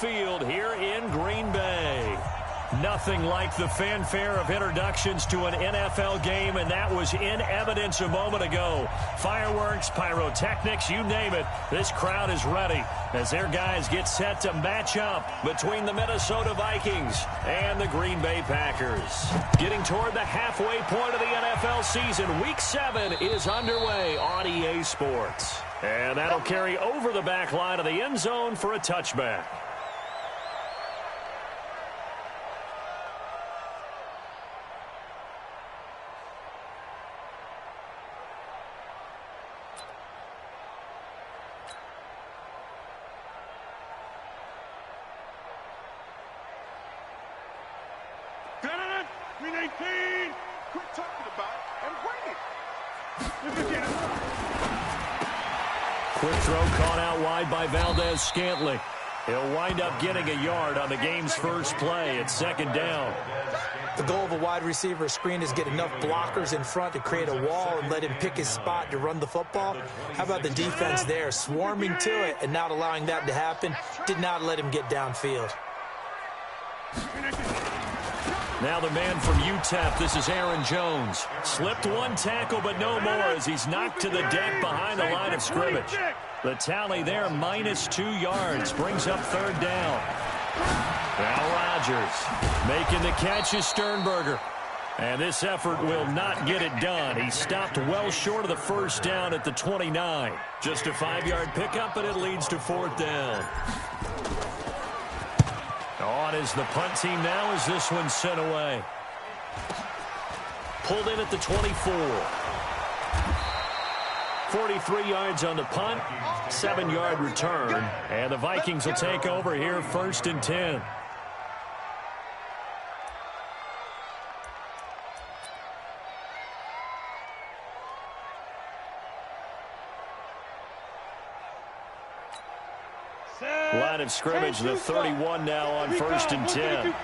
Field here in Green Bay. Nothing like the fanfare of introductions to an NFL game, and that was in evidence a moment ago. Fireworks, pyrotechnics, you name it. This crowd is ready as their guys get set to match up between the Minnesota Vikings and the Green Bay Packers. Getting toward the halfway point of the NFL season, Week 7 is underway on EA Sports. And that'll carry over the back line of the end zone for a touchback. Quit talking about it and bring it. Quick throw caught out wide by Valdez-Scantling. He'll wind up getting a yard on the game's first play at second down. The goal of a wide receiver screen is get enough blockers in front to create a wall and let him pick his spot to run the football. How about the defense there, swarming to it and not allowing that to happen? Did not let him get downfield. Now the man from UTEP, this is Aaron Jones. Slipped one tackle, but no more as he's knocked to the deck behind the line of scrimmage. The tally there, -2 yards, brings up third down. Now Rodgers making the catch is Sternberger. And this effort will not get it done. He stopped well short of the first down at the 29. Just a 5-yard pickup, but it leads to fourth down. On is the punt team now as this one's sent away. Pulled in at the 24. 43 yards on the punt, 7-yard return. And the Vikings will take over here first and 10. Line of scrimmage, the 31 now on first and 10.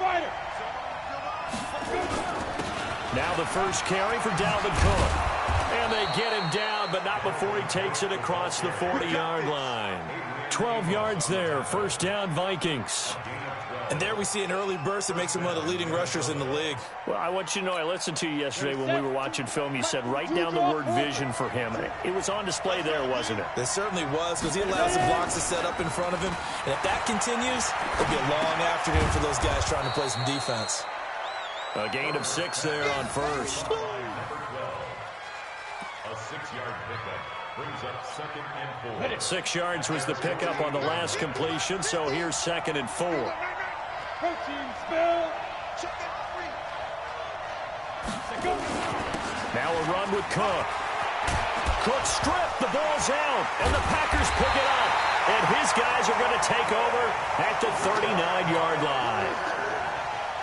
Now the first carry for Dalvin Cook. And they get him down, but not before he takes it across the 40-yard line. 12 yards there, first down Vikings. And there we see an early burst that makes him one of the leading rushers in the league. Well, I want you to know, I listened to you yesterday when we were watching film. You said write down the word vision for him. It was on display there, wasn't it? It certainly was, because he allows the blocks to set up in front of him. And if that continues, it'll be a long afternoon for those guys trying to play some defense. A gain of 6 there on first. A 6-yard pickup brings up second and 4. 6 yards was the pickup on the last completion, so here's second and 4. Now a run with Cook. Cook stripped, the ball's out, and the Packers pick it up. And his guys are going to take over at the 39-yard line.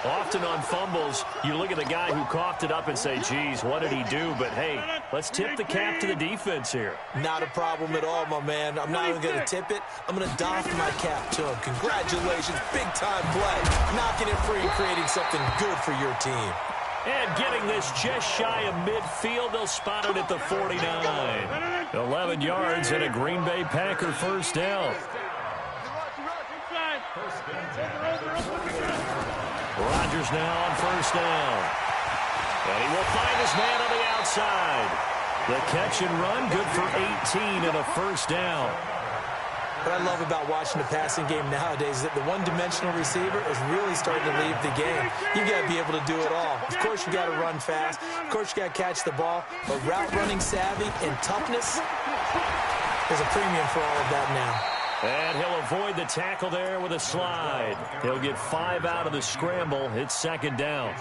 Often on fumbles, you look at the guy who coughed it up and say, geez, what did he do? But, hey, let's tip the cap to the defense here. Not a problem at all, my man. I'm not even going to tip it. I'm going to doff my cap to him. Congratulations, big-time play. Knocking it free, creating something good for your team. And getting this just shy of midfield, they'll spot it at the 49. 11 yards and a Green Bay Packer first down. Rodgers now on first down. And he will find his man on the outside. The catch and run, good for 18 and a first down. What I love about watching the passing game nowadays is that the one-dimensional receiver is really starting to leave the game. You've got to be able to do it all. Of course, you got to run fast. Of course, you got to catch the ball. But route running savvy and toughness, there's a premium for all of that now. And he'll avoid the tackle there with a slide. He'll get 5 out of the scramble. It's second down.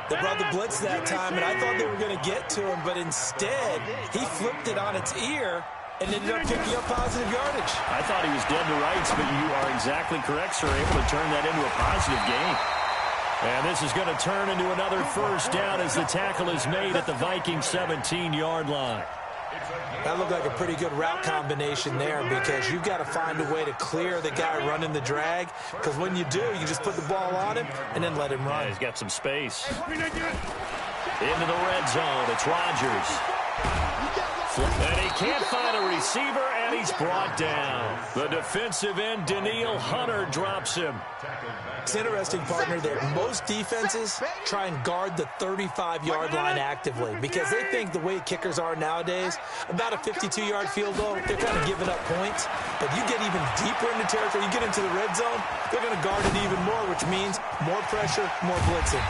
They brought the blitz that time, and I thought they were going to get to him, but instead, he flipped it on its ear and ended up picking up positive yardage. I thought he was dead to rights, but you are exactly correct, sir. Able to turn that into a positive gain. And this is going to turn into another first down as the tackle is made at the Vikings 17-yard line. That looked like a pretty good route combination there because you've got to find a way to clear the guy running the drag, because when you do, you just put the ball on him and then let him run. Yeah, he's got some space. Into the red zone. It's Rodgers. And he can't find a receiver, And he's brought down. The defensive end, Daniil Hunter, drops him. It's interesting, partner, that most defenses try and guard the 35-yard line actively because they think the way kickers are nowadays, about a 52-yard field goal, they're kind of giving up points. But you get even deeper into territory, you get into the red zone, they're going to guard it even more, which means more pressure, more blitzing.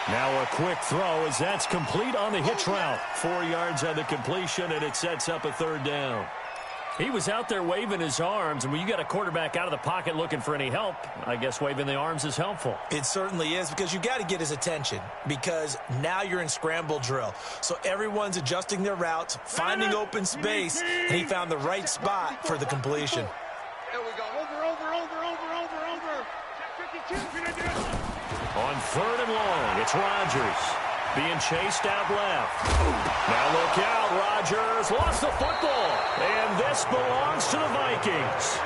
Now a quick throw as that's complete on the hitch route. 4 yards on the completion, and it sets up a third down. He was out there waving his arms, and when you got a quarterback out of the pocket looking for any help, I guess waving the arms is helpful. It certainly is, because you got to get his attention, because now you're in scramble drill. So everyone's adjusting their routes, finding open space, and he found the right spot for the completion. There we go. Over. Check 52. On 3rd and long, it's Rodgers being chased out left. Now look out, Rodgers lost the football, and this belongs to the Vikings.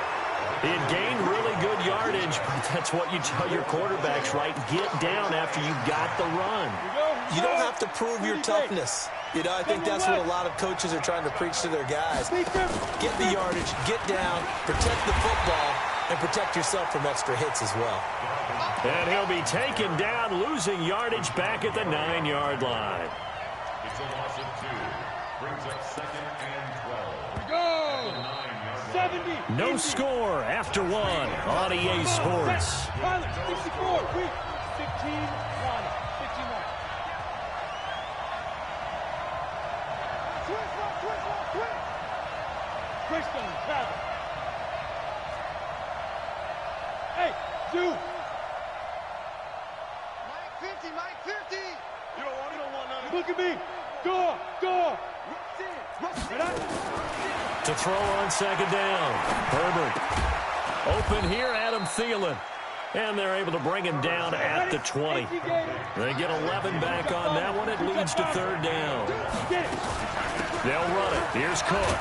It gained really good yardage, but that's what you tell your quarterbacks, right? Get down after you got the run. You don't have to prove your toughness. You know, I think that's what a lot of coaches are trying to preach to their guys. Get the yardage, get down, protect the football, and protect yourself from extra hits as well. And he'll be taken down, losing yardage back at the 9-yard line. It's a loss of 2. Brings up 2nd and 12. Go! 70. No score after 1 on EA Sports. 64. Quick. 15-1. Twist on Travis. Hey, dude. Mike 50. You don't want none. Look at me. Door. To throw on 2nd down. Herbert. Open here, Adam Thielen. And they're able to bring him down at the 20. They get 11 back on that one. It leads to 3rd down. They'll run it. Here's Cook.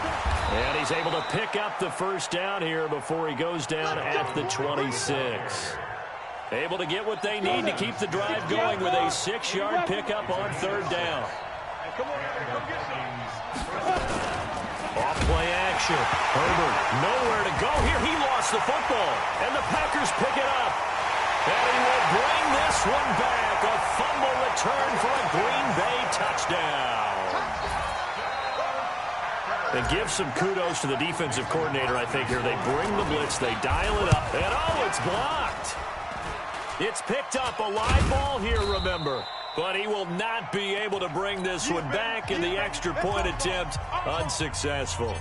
And he's able to pick up the first down here before he goes down at the 26. Able to get what they need to keep the drive going with a 6-yard pickup on 3rd down. Off play action. Herbert nowhere to go here. He lost the football. And the Packers pick it up. And he will bring this one back. A fumble return for a Green Bay touchdown. And give some kudos to the defensive coordinator, I think, here. They bring the blitz. They dial it up. And, oh, it's blocked. It's picked up, a live ball here, remember. But he will not be able to bring this one back, and the extra point attempt unsuccessful.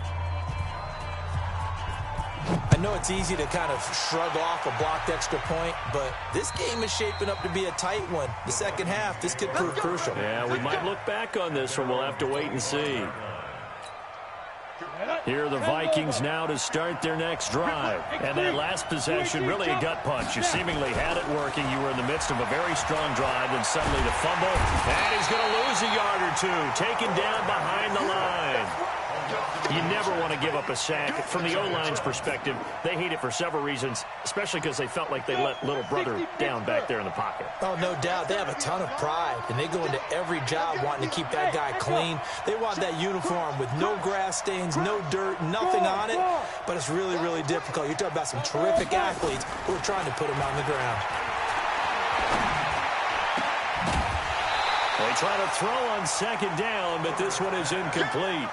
I know it's easy to kind of shrug off a blocked extra point, but this game is shaping up to be a tight one. The second half, this could prove crucial. Yeah, we might look back on this one. We'll have to wait and see. Here are the Vikings now to start their next drive. And that last possession, really a gut punch. You seemingly had it working. You were in the midst of a very strong drive, and suddenly the fumble. And he's going to lose a yard or two. Taken down behind the line. You never want to give up a sack. From the O-line's perspective, they hate it for several reasons, especially because they felt like they let little brother down back there in the pocket. Oh, no doubt. They have a ton of pride, and they go into every job wanting to keep that guy clean. They want that uniform with no grass stains, no dirt, nothing on it, but it's really, really difficult. You're talking about some terrific athletes who are trying to put him on the ground. They try to throw on 2nd down, but this one is incomplete.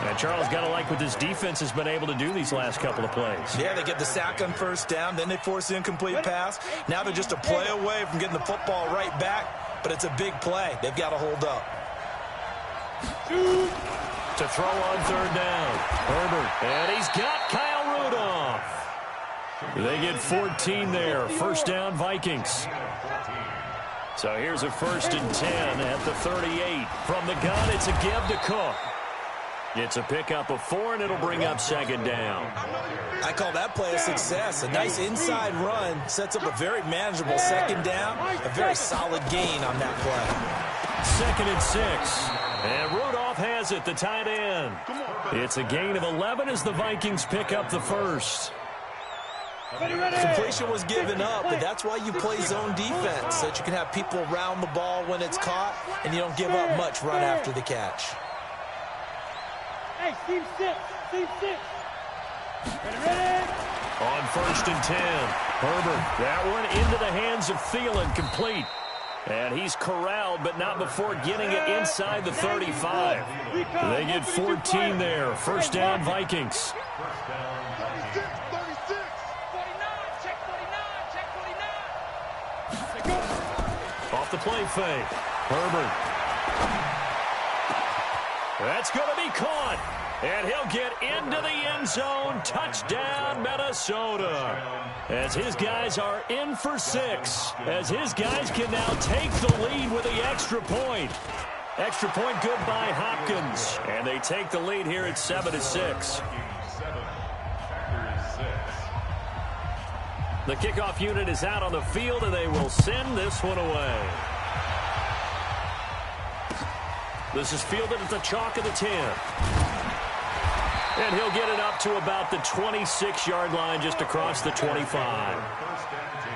And Charles got to like what this defense has been able to do these last couple of plays. Yeah, they get the sack on 1st down, then they force the incomplete pass. Now they're just a play away from getting the football right back, but it's a big play. They've got to hold up. To throw on 3rd down. Herbert, and he's got Kyle Rudolph. They get 14 there. 1st down, Vikings. So here's a 1st and 10 at the 38. From the gun, it's a give to Cook. It's a pickup of 4, and it'll bring up 2nd down. I call that play a success. A nice inside run sets up a very manageable 2nd down. A very solid gain on that play. 2nd and 6. And Rudolph has it, the tight end. It's a gain of 11 as the Vikings pick up the 1st. Completion was given up, but that's why you play zone defense, so that you can have people around the ball when it's caught, and you don't give up much run after the catch. Hey, team 6. On 1st and 10, Herbert. That one into the hands of Thielen, complete. And he's corralled, but not before getting it inside the 35. They get 14 there. First down, Vikings. First down, Vikings. 36. 49, check 49, check 49. Off the play fake. Herbert. That's going to be caught. And he'll get into the end zone. Touchdown, Minnesota. As his guys are in for 6. As his guys can now take the lead with the extra point. Extra point good by Hopkins. And they take the lead here at 7-6. 7, Packers 6. The kickoff unit is out on the field, and they will send this one away. This is fielded at the chalk of the 10. And he'll get it up to about the 26-yard line, just across the 25. First and 10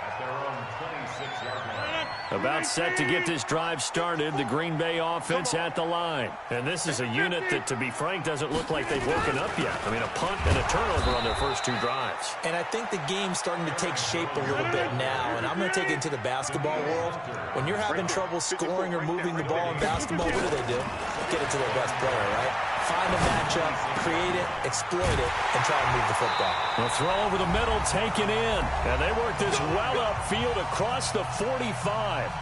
at their own 26-yard line. About set to get this drive started, the Green Bay offense at the line. And this is a unit that, to be frank, doesn't look like they've woken up yet. I mean, a punt and a turnover on their first 2 drives. And I think the game's starting to take shape a little bit now, and I'm going to take it to the basketball world. When you're having trouble scoring or moving the ball in basketball, what do? Get it to their best player, right? Find a matchup, create it, exploit it, and try to move the football. The throw over the middle taken in. And they work this well upfield across the 45.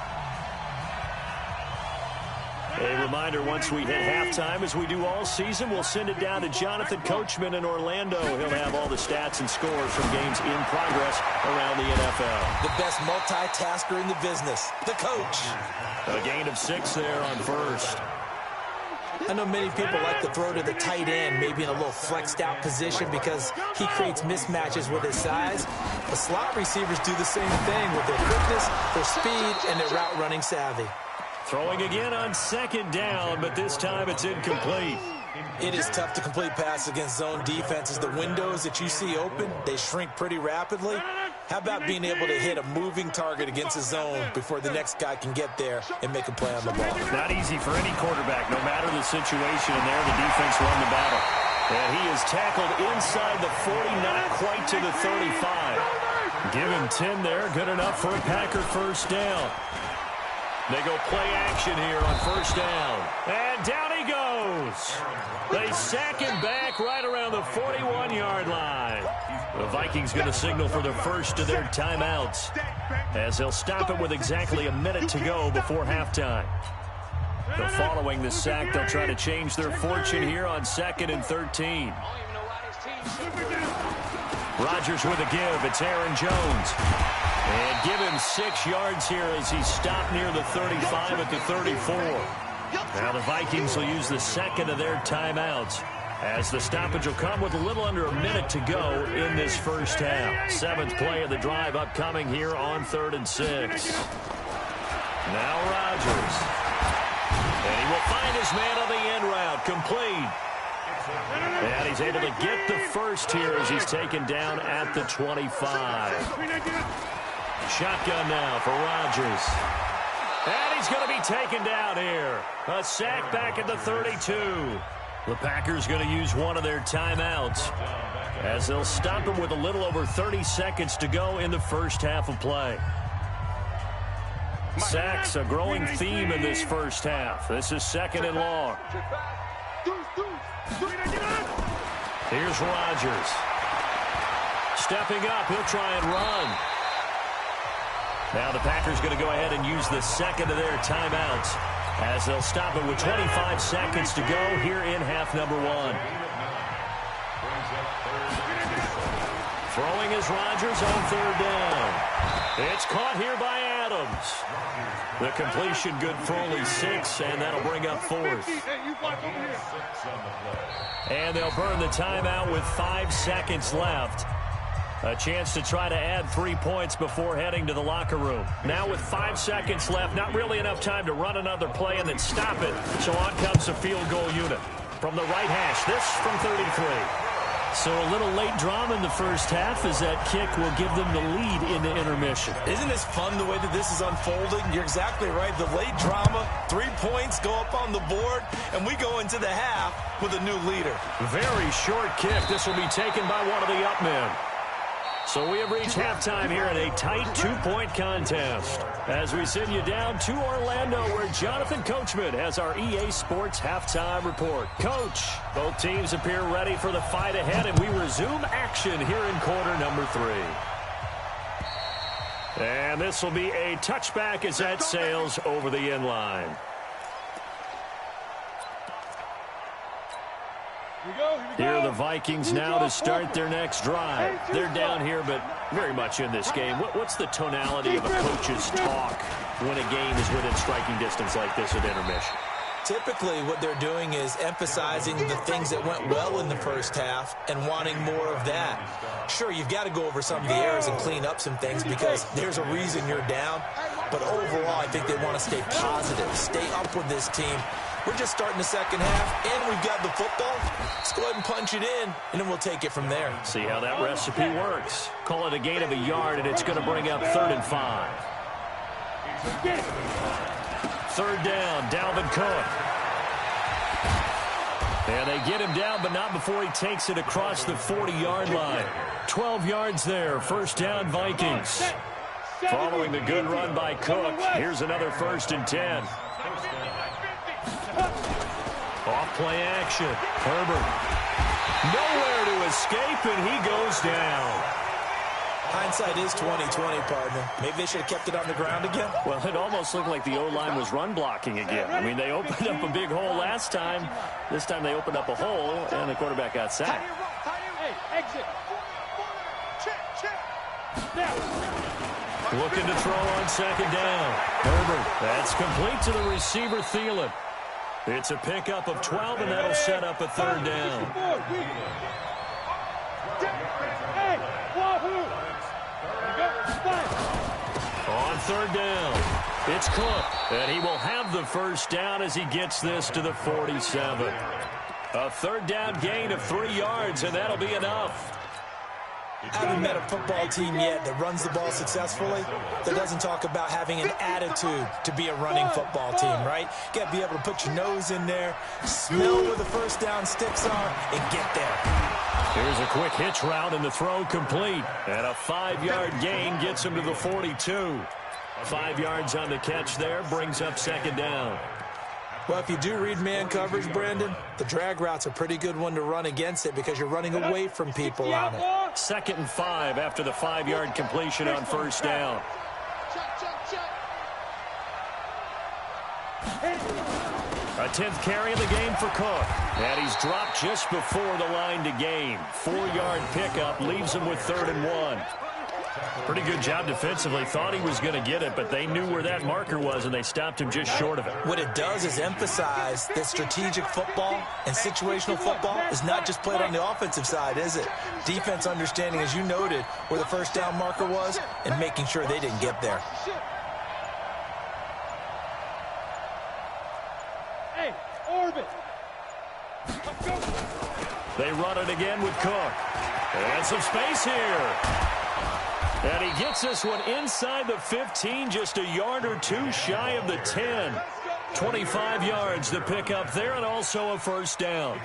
A reminder, once we hit halftime, as we do all season, we'll send it down to Jonathan Coachman in Orlando. He'll have all the stats and scores from games in progress around the NFL. The best multitasker in the business, the coach. A gain of 6 there on first. I know many people like to throw to the tight end, maybe in a little flexed out position because he creates mismatches with his size. The slot receivers do the same thing with their quickness, their speed, and their route running savvy. Throwing again on 2nd down, but this time it's incomplete. It is tough to complete passes against zone defenses. The windows that you see open, they shrink pretty rapidly. How about being able to hit a moving target against a zone before the next guy can get there and make a play on the ball? Not easy for any quarterback, no matter the situation, and there the defense won the battle. And he is tackled inside the 40, not quite to the 35. Give him 10 there, good enough for a Packer first down. They go play action here on first down. And down he goes. They sack him back right around the 41-yard line. The Vikings going to signal for the first of their timeouts, as they'll stop it with exactly a minute to go before halftime. But following the sack, they'll try to change their fortune here on 2nd and 13. Rodgers with a give. It's Aaron Jones. And give him 6 yards here as he's stopped near the 35 at the 34. Now the Vikings will use the second of their timeouts, as the stoppage will come with a little under a minute to go in this first half. 7th play of the drive upcoming here on 3rd and 6. Now Rodgers. And he will find his man on the end route. Complete. And he's able to get the first here as he's taken down at the 25. Shotgun now for Rodgers. And he's going to be taken down here. A sack back at the 32. The Packers going to use one of their timeouts, as they'll stop him with a little over 30 seconds to go in the first half of play. Sacks, a growing theme in this first half. This is 2nd and long. Here's Rodgers. Stepping up, he'll try and run. Now the Packers going to go ahead and use the second of their timeouts, as they'll stop it with 25 seconds to go here in half number 1. Throwing is Rodgers on 3rd down. It's caught here by Adams. The completion good for only 6, and that'll bring up 4th. And they'll burn the timeout with 5 seconds left. A chance to try to add 3 points before heading to the locker room. Now with 5 seconds left, not really enough time to run another play and then stop it. So on comes the field goal unit. From the right hash, this from 33. So a little late drama in the first half as that kick will give them the lead into intermission. Isn't this fun the way that this is unfolding? You're exactly right. The late drama, 3 points go up on the board, and we go into the half with a new leader. Very short kick. This will be taken by one of the up men. So we have reached halftime here in a tight 2-point contest. As we send you down to Orlando, where Jonathan Coachman has our EA Sports halftime report. Coach, both teams appear ready for the fight ahead, and we resume action here in quarter number 3. And this will be a touchback as that sails over the end line. Here are the Vikings now to start their next drive. They're down here, but very much in this game. What's the tonality of a coach's talk when a game is within striking distance like this at intermission? Typically, what they're doing is emphasizing the things that went well in the first half and wanting more of that. Sure, you've got to go over some of the errors and clean up some things because there's a reason you're down. But overall, I think they want to stay positive, stay up with this team. We're just starting the second half, and we've got the football. Let's go ahead and punch it in, and then we'll take it from there. See how that recipe works. Call it a gain of a yard, and it's going to bring up 3rd and 5. 3rd down, Dalvin Cook. And they get him down, but not before he takes it across the 40-yard line. 12 yards there, 1st down Vikings. Following the good run by Cook, here's another 1st and 10. Off play action. Herbert. Nowhere to escape, and he goes down. Hindsight is 20/20, partner. Maybe they should have kept it on the ground again. Well, it almost looked like the O-line was run blocking again. I mean, they opened up a big hole last time. This time they opened up a hole, and the quarterback got sacked. Hey, exit. Looking to throw on 2nd down. Herbert. That's complete to the receiver, Thielen. It's a pickup of 12, and that'll set up a 3rd down. On 3rd down, it's Cook, and he will have the 1st down as he gets this to the 47. A 3rd down gain of 3 yards, and that'll be enough. I haven't met a football team yet that runs the ball successfully that doesn't talk about having an attitude to be a running football team, right? You got to be able to put your nose in there, smell where the 1st down sticks are, and get there. Here's a quick hitch route, and the throw complete. And a 5-yard gain gets him to the 42. 5 yards on the catch there, brings up 2nd down. Well, if you do read man coverage, Brandon, the drag route's a pretty good one to run against it because you're running away from people on it. 2nd and 5 after the 5-yard completion on 1st down. A 10th carry in the game for Cook. And he's dropped just before the line to gain. 4-yard pickup leaves him with 3rd and 1. Pretty good job defensively. Thought he was going to get it, but they knew where that marker was, and they stopped him just short of it. What it does is emphasize that strategic football and situational football is not just played on the offensive side, is it? Defense understanding, as you noted, where the 1st down marker was and making sure they didn't get there. Hey, orbit. They run it again with Cook. And some space here. And he gets this one inside the 15, just a yard or 2 shy of the 10. 25 yards to pick up there, and also a 1st down.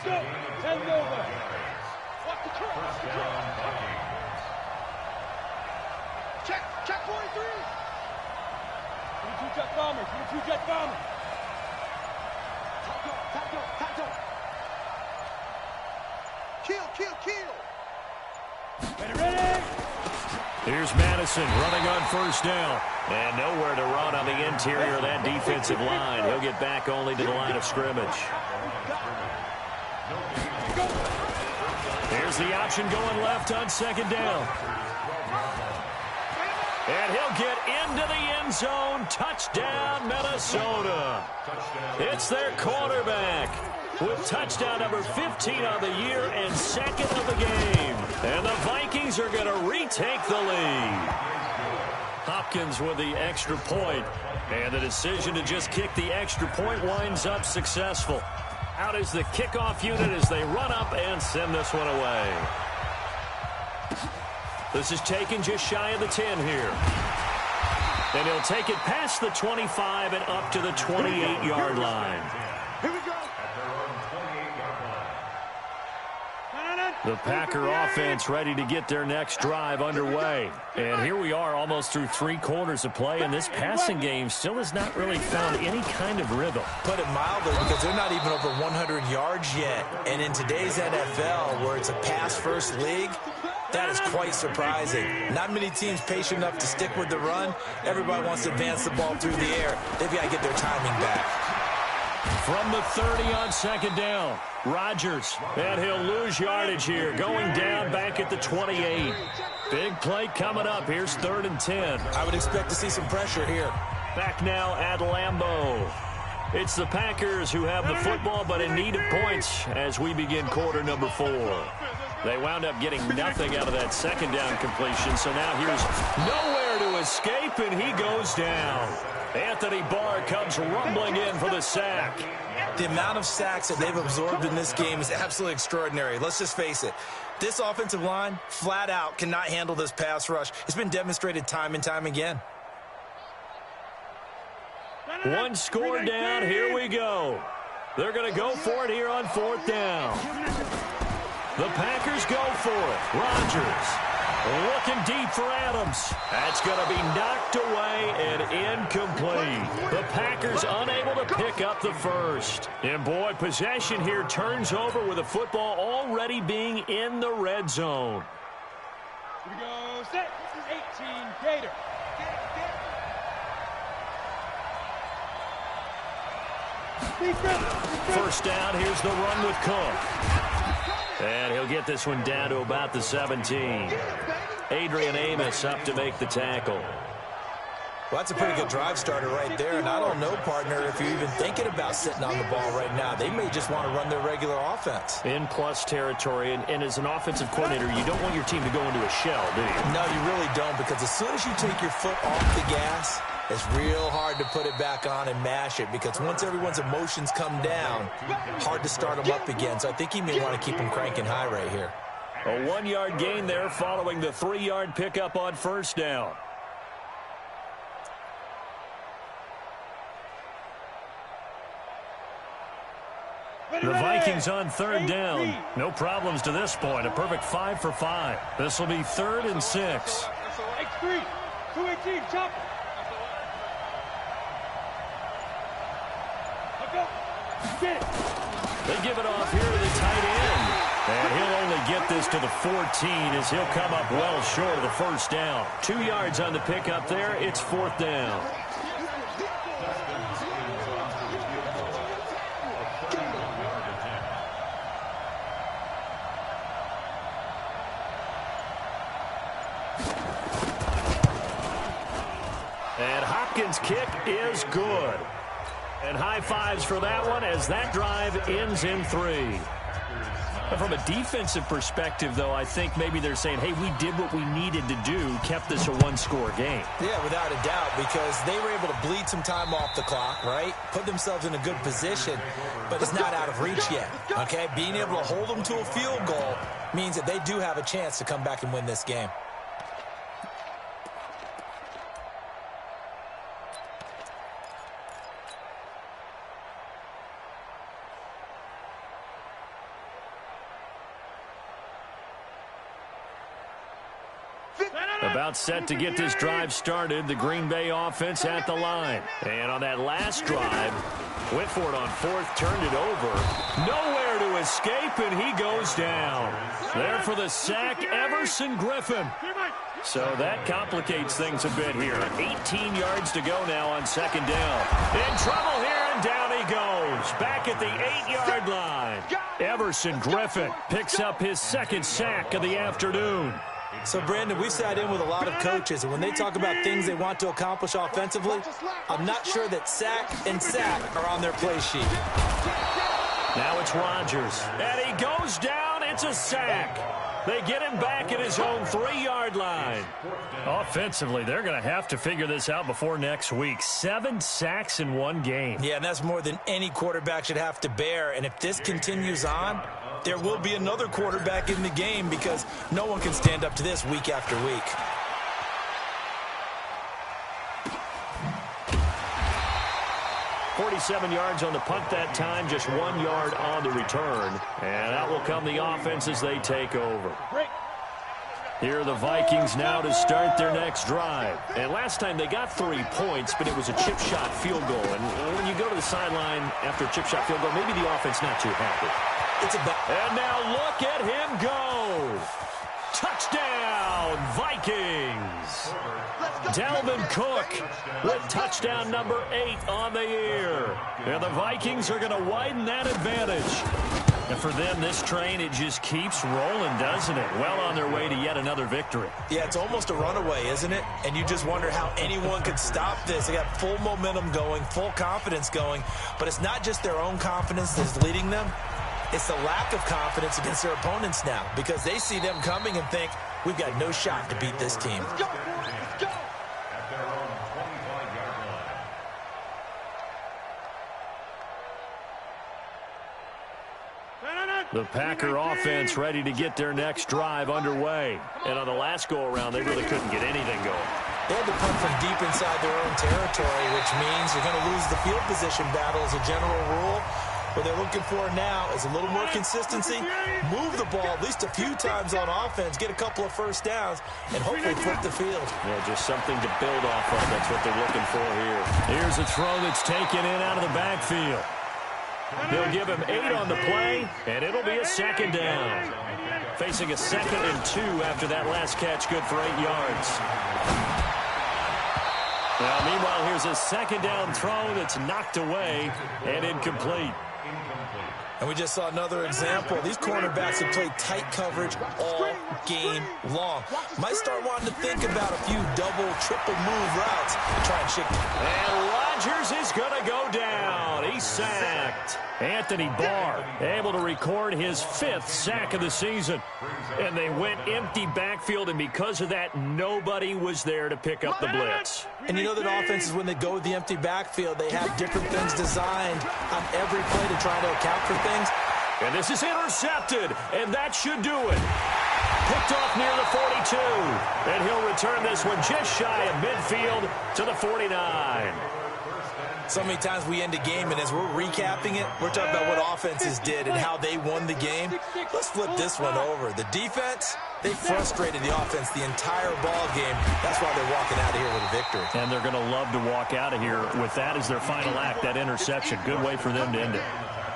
Check 43. 22 jet bombers. 22 jet bombers. Kill. Ready. Here's Madison running on 1st down. And nowhere to run on the interior of that defensive line. He'll get back only to the line of scrimmage. Here's the option going left on 2nd down. And he'll get into the end zone. Touchdown, Minnesota. It's their quarterback with touchdown number 15 on the year and 2nd of the game. And the Vikings are going to retake the lead. Hopkins with the extra point. And the decision to just kick the extra point winds up successful. Out is the kickoff unit as they run up and send this one away. This is taken just shy of the 10 here. And he'll take it past the 25 and up to the 28-yard line. Here we go. The Packer offense ready to get their next drive underway. And here we are almost through 3 quarters of play, and this passing game still has not really found any kind of rhythm. Put it mildly, because they're not even over 100 yards yet. And in today's NFL, where it's a pass-first league, that is quite surprising. Not many teams patient enough to stick with the run. Everybody wants to advance the ball through the air. They've got to get their timing back. From the 30 on second down, Rodgers, and he'll lose yardage here, going down back at the 28. Big play coming up. Here's 3rd and 10. I would expect to see some pressure here. Back now at Lambeau. It's the Packers who have the football, but in need of points as we begin quarter number 4. They wound up getting nothing out of that second down completion, so now here's nowhere to escape, and he goes down. Anthony Barr comes rumbling in for the sack. The amount of sacks that they've absorbed in this game is absolutely extraordinary. Let's just face it. This offensive line, flat out, cannot handle this pass rush. It's been demonstrated time and time again. One score down. Here we go. They're going to go for it here on 4th down. The Packers go for it. Rodgers looking deep for Adams. That's going to be knocked away and incomplete. The Packers unable to pick up the first. And boy, possession here turns over with the football already being in the red zone. Here we go, set. 18, Gator. First down, here's the run with Cook. And he'll get this one down to about the 17. Adrian Amos up to make the tackle. Well, that's a pretty good drive starter right there. And I don't know, partner, if you're even thinking about sitting on the ball right now. They may just want to run their regular offense. In plus territory, and as an offensive coordinator, you don't want your team to go into a shell, do you? No, you really don't, because as soon as you take your foot off the gas, it's real hard to put it back on and mash it, because once everyone's emotions come down, hard to start them up again. So I think he may want to keep them cranking high right here. A 1-yard gain there following the 3-yard pickup on first down. The Vikings on 3rd down. No problems to this point. A perfect 5 for 5. This will be 3rd and 6. X3, 218, chop. Get it. They give it off here to the tight end. And he'll only get this to the 14 as he'll come up well short of the first down. 2 yards on the pickup there. It's 4th down. And Hopkins' kick is good. And high fives for that one as that drive ends in 3. From a defensive perspective, though, I think maybe they're saying, hey, we did what we needed to do, kept this a 1-score game. Yeah, without a doubt, because they were able to bleed some time off the clock, right? Put themselves in a good position, but it's not out of reach yet, okay? Being able to hold them to a field goal means that they do have a chance to come back and win this game. About set to get this drive started, the Green Bay offense at the line. And on that last drive, went for it on 4th, turned it over. Nowhere to escape, and he goes down. There for the sack, Everson Griffin. So that complicates things a bit here. 18 yards to go now on 2nd down. In trouble here, and down he goes. Back at the 8-yard line. Everson Griffin picks up his 2nd sack of the afternoon. So, Brandon, we've sat in with a lot of coaches, and when they talk about things they want to accomplish offensively, I'm not sure that sack and sack are on their play sheet. Now it's Rodgers, and he goes down. It's a sack. They get him back at his own 3-yard line. Offensively, they're going to have to figure this out before next week. 7 sacks in one game. Yeah, and that's more than any quarterback should have to bear. And if this continues on, there will be another quarterback in the game because no one can stand up to this week after week. .47 yards on the punt that time, just 1 yard on the return. And that will come the offense as they take over. Here are the Vikings now to start their next drive. And last time they got 3 points, but it was a chip shot field goal. And when you go to the sideline after a chip shot field goal, maybe the offense not too happy. And now look at him go. Touchdown, Vikings. Dalvin Cook with touchdown number 8 on the year. And the Vikings are going to widen that advantage. And for them, this train, it just keeps rolling, doesn't it? Well on their way to yet another victory. Yeah, it's almost a runaway, isn't it? And you just wonder how anyone could stop this. They got full momentum going, full confidence going. But it's not just their own confidence that's leading them. It's the lack of confidence against their opponents now because they see them coming and think, we've got no shot to beat this team. Let's go, boys. Let's go. At their own 25-yard line. The Packer offense ready to get their next drive underway. And on the last go-around, they really couldn't get anything going. They had to punt from deep inside their own territory, which means you're going to lose the field position battle as a general rule. What they're looking for now is a little more consistency, move the ball at least a few times on offense, get a couple of first downs, and hopefully flip the field. Yeah, just something to build off of. That's what they're looking for here. Here's a throw that's taken in out of the backfield. They'll give him 8 on the play, and it'll be a second down. Facing a 2nd and 2 after that last catch, good for 8 yards. Now, meanwhile, here's a second down throw that's knocked away and incomplete. And we just saw another example. These cornerbacks have played tight coverage all game long. Might start wanting to think about a few double, triple move routes to try and shake them. And Rodgers is going to go down. He's sacked. Anthony Barr able to record his 5th sack of the season. And they went empty backfield, and because of that, nobody was there to pick up the blitz. And you know that offenses, when they go with the empty backfield, they have different things designed on every play to try to account for things. And this is intercepted, and that should do it. Picked off near the 42, and he'll return this one just shy of midfield to the 49. So many times we end a game, and as we're recapping it, we're talking about what offenses did and how they won the game. Let's flip this one over. The defense, they frustrated the offense the entire ball game. That's why they're walking out of here with a victory. And they're going to love to walk out of here with that as their final act, that interception. Good way for them to end it.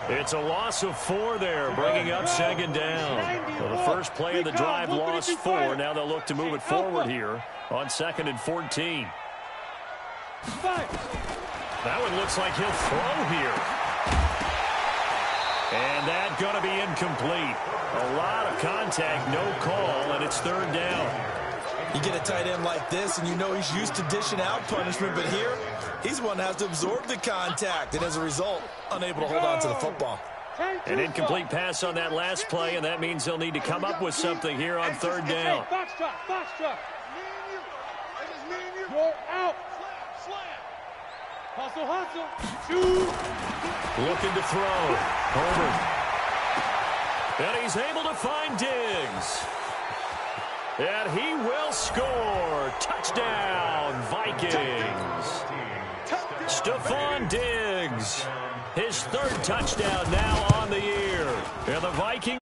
It's a loss of 4 there, bringing up second down. Well, the first play of the drive lost 4. Now they'll look to move it forward here on 2nd and 14. That one looks like he'll throw here. And that's going to be incomplete. A lot of contact, no call, and it's 3rd down. You get a tight end like this, and you know he's used to dishing out punishment, but here, he's one that has to absorb the contact, and as a result, unable to hold on to the football. An incomplete pass on that last play, and that means they'll need to come up with something here on 3rd down. Box truck. Go out. Hustle. Shoot. Looking to throw. Over. And he's able to find Diggs. And he will score. Touchdown, Vikings. Stephon Diggs. His 3rd touchdown now on the year. And the Vikings